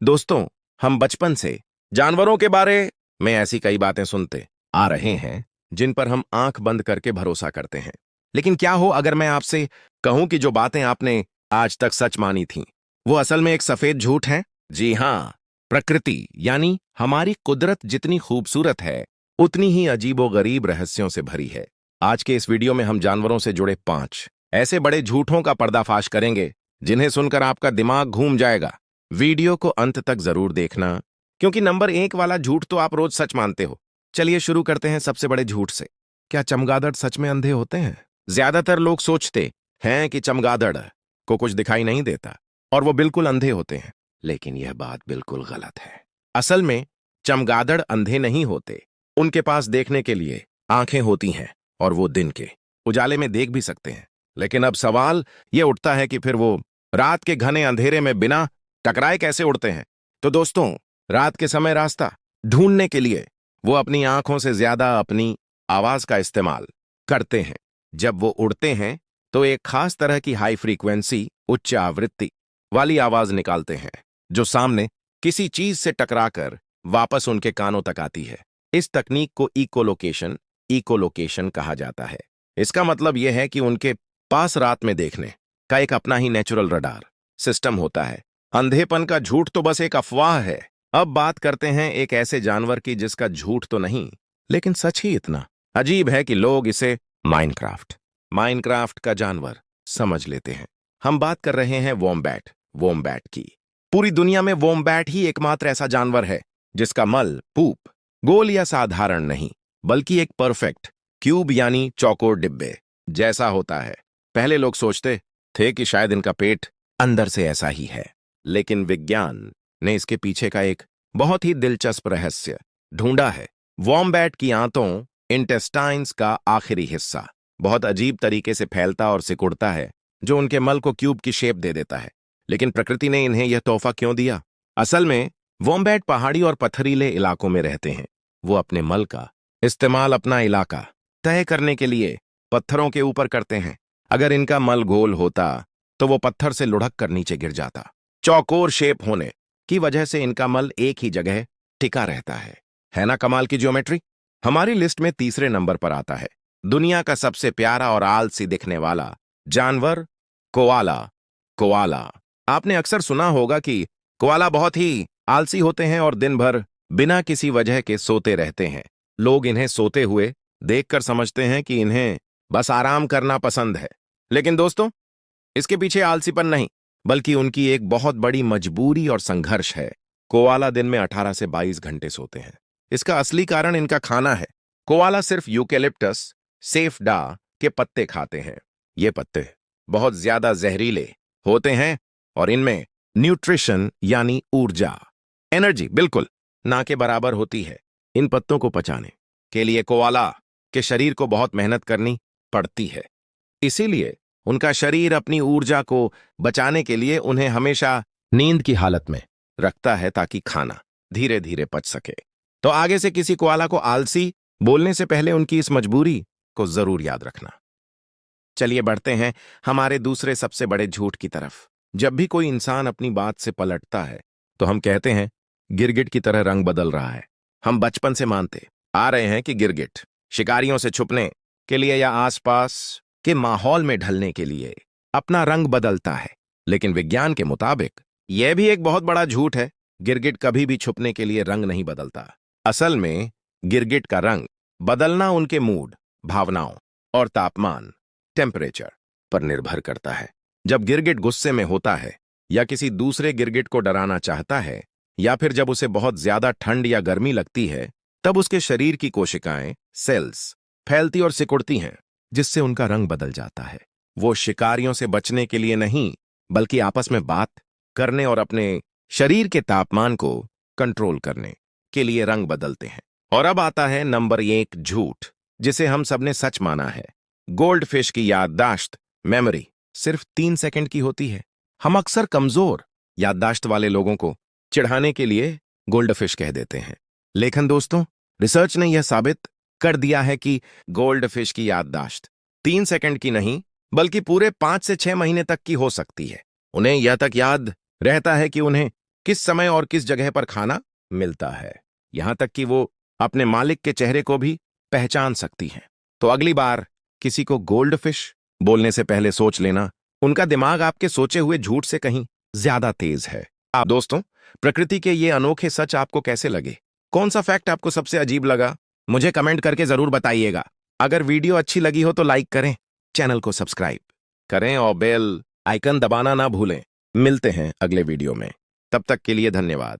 दोस्तों, हम बचपन से जानवरों के बारे में ऐसी कई बातें सुनते आ रहे हैं जिन पर हम आंख बंद करके भरोसा करते हैं। लेकिन क्या हो अगर मैं आपसे कहूं कि जो बातें आपने आज तक सच मानी थीं, वो असल में एक सफेद झूठ है? जी हां, प्रकृति यानी हमारी कुदरत जितनी खूबसूरत है, उतनी ही अजीबोगरीब रहस्यों से भरी है। आज के इस वीडियो में हम जानवरों से जुड़े 5 ऐसे बड़े झूठों का पर्दाफाश करेंगे जिन्हें सुनकर आपका दिमाग घूम जाएगा। वीडियो को अंत तक जरूर देखना, क्योंकि नंबर 1 वाला झूठ तो आप रोज सच मानते हो। चलिए शुरू करते हैं सबसे बड़े झूठ से। क्या चमगादड़ सच में अंधे होते हैं? ज्यादातर लोग सोचते हैं कि चमगादड़ को कुछ दिखाई नहीं देता और वो बिल्कुल अंधे होते हैं, लेकिन यह बात बिल्कुल गलत है। असल में चमगादड़ अंधे नहीं होते। उनके पास देखने के लिए आंखें होती हैं और वो दिन के उजाले में देख भी सकते हैं। लेकिन अब सवाल यह उठता है कि फिर वो रात के घने अंधेरे में बिना टकराए कैसे उड़ते हैं? तो दोस्तों, रात के समय रास्ता ढूंढने के लिए वो अपनी आंखों से ज्यादा अपनी आवाज का इस्तेमाल करते हैं। जब वो उड़ते हैं तो एक खास तरह की हाई फ्रीक्वेंसी, उच्च आवृत्ति वाली आवाज निकालते हैं, जो सामने किसी चीज से टकराकर वापस उनके कानों तक आती है। इस तकनीक को इकोलोकेशन कहा जाता है। इसका मतलब यह है कि उनके पास रात में देखने का एक अपना ही नेचुरल रडार सिस्टम होता है। अंधेपन का झूठ तो बस एक अफवाह है। अब बात करते हैं एक ऐसे जानवर की जिसका झूठ तो नहीं, लेकिन सच ही इतना अजीब है कि लोग इसे माइनक्राफ्ट का जानवर समझ लेते हैं। हम बात कर रहे हैं वोम्बैट की। पूरी दुनिया में वोम्बैट ही एकमात्र ऐसा जानवर है जिसका मल पूप गोल या साधारण नहीं, बल्कि एक परफेक्ट क्यूब यानी चौकोर डिब्बे जैसा होता है। पहले लोग सोचते थे कि शायद इनका पेट अंदर से ऐसा ही है, लेकिन विज्ञान ने इसके पीछे का एक बहुत ही दिलचस्प रहस्य ढूंढा है। वॉम्बैट की आंतों, इंटेस्टाइन्स का आखिरी हिस्सा बहुत अजीब तरीके से फैलता और सिकुड़ता है, जो उनके मल को क्यूब की शेप दे देता है। लेकिन प्रकृति ने इन्हें यह तोहफा क्यों दिया? असल में वॉम्बैट पहाड़ी और पथरीले इलाकों में रहते हैं। वो अपने मल का इस्तेमाल अपना इलाका तय करने के लिए पत्थरों के ऊपर करते हैं। अगर इनका मल गोल होता तो वो पत्थर से लुढ़क कर नीचे गिर जाता। चौकोर शेप होने की वजह से इनका मल एक ही जगह टिका रहता है ना कमाल की ज्योमेट्री? हमारी लिस्ट में तीसरे नंबर पर आता है दुनिया का सबसे प्यारा और आलसी दिखने वाला जानवर, कोआला। आपने अक्सर सुना होगा कि कोआला बहुत ही आलसी होते हैं और दिन भर बिना किसी वजह के सोते रहते हैं। लोग इन्हें सोते हुए देखकर समझते हैं कि इन्हें बस आराम करना पसंद है। लेकिन दोस्तों, इसके पीछे आलसीपन नहीं, बल्कि उनकी एक बहुत बड़ी मजबूरी और संघर्ष है। कोआला दिन में 18 से 22 घंटे सोते हैं। इसका असली कारण इनका खाना है। कोआला सिर्फ यूकेलिप्टस सेफडा के पत्ते खाते हैं। ये पत्ते बहुत ज्यादा जहरीले होते हैं और इनमें न्यूट्रिशन यानी ऊर्जा, एनर्जी बिल्कुल ना के बराबर होती है। इन पत्तों को पचाने के लिए कोआला के शरीर को बहुत मेहनत करनी पड़ती है। इसीलिए उनका शरीर अपनी ऊर्जा को बचाने के लिए उन्हें हमेशा नींद की हालत में रखता है, ताकि खाना धीरे धीरे पच सके। तो आगे से किसी कोआला को आलसी बोलने से पहले उनकी इस मजबूरी को जरूर याद रखना। चलिए बढ़ते हैं हमारे दूसरे सबसे बड़े झूठ की तरफ। जब भी कोई इंसान अपनी बात से पलटता है तो हम कहते हैं गिरगिट की तरह रंग बदल रहा है। हम बचपन से मानते आ रहे हैं कि गिरगिट शिकारियों से छुपने के लिए या आसपास के माहौल में ढलने के लिए अपना रंग बदलता है। लेकिन विज्ञान के मुताबिक यह भी एक बहुत बड़ा झूठ है। गिरगिट कभी भी छुपने के लिए रंग नहीं बदलता। असल में गिरगिट का रंग बदलना उनके मूड, भावनाओं और तापमान, टेम्परेचर पर निर्भर करता है। जब गिरगिट गुस्से में होता है या किसी दूसरे गिरगिट को डराना चाहता है, या फिर जब उसे बहुत ज्यादा ठंड या गर्मी लगती है, तब उसके शरीर की कोशिकाएं, सेल्स फैलती और सिकुड़ती हैं, जिससे उनका रंग बदल जाता है। वो शिकारियों से बचने के लिए नहीं, बल्कि आपस में बात करने और अपने शरीर के तापमान को कंट्रोल करने के लिए रंग बदलते हैं। और अब आता है नंबर 1 झूठ, जिसे हम सबने सच माना है। गोल्ड फिश की याददाश्त, मेमोरी सिर्फ 3 सेकंड की होती है। हम अक्सर कमजोर याददाश्त वाले लोगों को चिढ़ाने के लिए गोल्ड फिश कह देते हैं। लेकिन दोस्तों, रिसर्च ने यह साबित कर दिया है कि गोल्ड फिश की याददाश्त 3 सेकंड की नहीं, बल्कि पूरे 5 से 6 महीने तक की हो सकती है। उन्हें यह तक याद रहता है कि उन्हें किस समय और किस जगह पर खाना मिलता है। यहां तक कि वो अपने मालिक के चेहरे को भी पहचान सकती हैं। तो अगली बार किसी को गोल्ड फिश बोलने से पहले सोच लेना, उनका दिमाग आपके सोचे हुए झूठ से कहीं ज्यादा तेज है। आप दोस्तों, प्रकृति के ये अनोखे सच आपको कैसे लगे? कौन सा फैक्ट आपको सबसे अजीब लगा? मुझे कमेंट करके जरूर बताइएगा। अगर वीडियो अच्छी लगी हो तो लाइक करें, चैनल को सब्सक्राइब करें और बेल आइकन दबाना ना भूलें। मिलते हैं अगले वीडियो में, तब तक के लिए धन्यवाद।